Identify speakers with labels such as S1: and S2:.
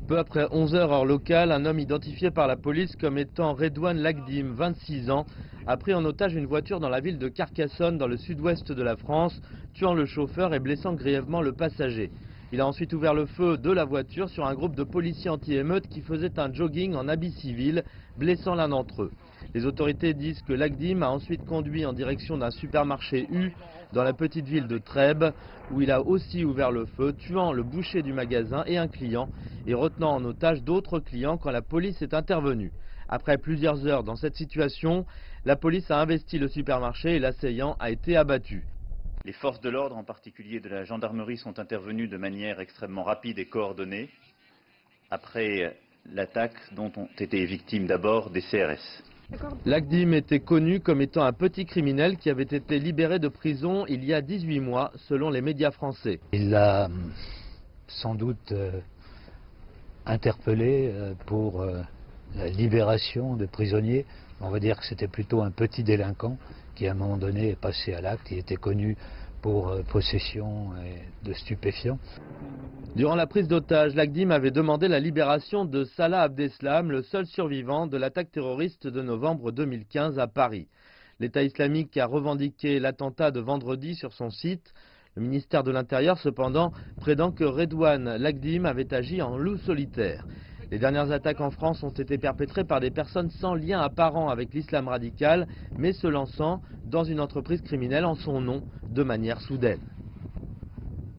S1: Peu après 11 heures heure locale, un homme identifié par la police comme étant Redouane Lagdim, 26 ans, a pris en otage une voiture dans la ville de Carcassonne, dans le sud-ouest de la France, tuant le chauffeur et blessant grièvement le passager. Il a ensuite ouvert le feu de la voiture sur un groupe de policiers anti-émeutes qui faisaient un jogging en habit civil, blessant l'un d'entre eux. Les autorités disent que Lagdim a ensuite conduit en direction d'un supermarché U dans la petite ville de Trèbes, où il a aussi ouvert le feu, tuant le boucher du magasin et un client, et retenant en otage d'autres clients quand la police est intervenue. Après plusieurs heures dans cette situation, la police a investi le supermarché et l'assaillant a été abattu.
S2: Les forces de l'ordre, en particulier de la gendarmerie, sont intervenues de manière extrêmement rapide et coordonnée après l'attaque dont ont été victimes d'abord des CRS.
S1: Lagdim était connu comme étant un petit criminel qui avait été libéré de prison il y a 18 mois, selon les médias français.
S3: Il l'a sans doute interpellé pour la libération de prisonniers. On va dire que c'était plutôt un petit délinquant qui à un moment donné est passé à l'acte. Il était connu pour possession de stupéfiants.
S1: Durant la prise d'otage, Lagdim avait demandé la libération de Salah Abdeslam, le seul survivant de l'attaque terroriste de novembre 2015 à Paris. L'État islamique a revendiqué l'attentat de vendredi sur son site. Le ministère de l'Intérieur, cependant, prétend que Redouane Lagdim avait agi en loup solitaire. Les dernières attaques en France ont été perpétrées par des personnes sans lien apparent avec l'islam radical, mais se lançant dans une entreprise criminelle en son nom de manière soudaine.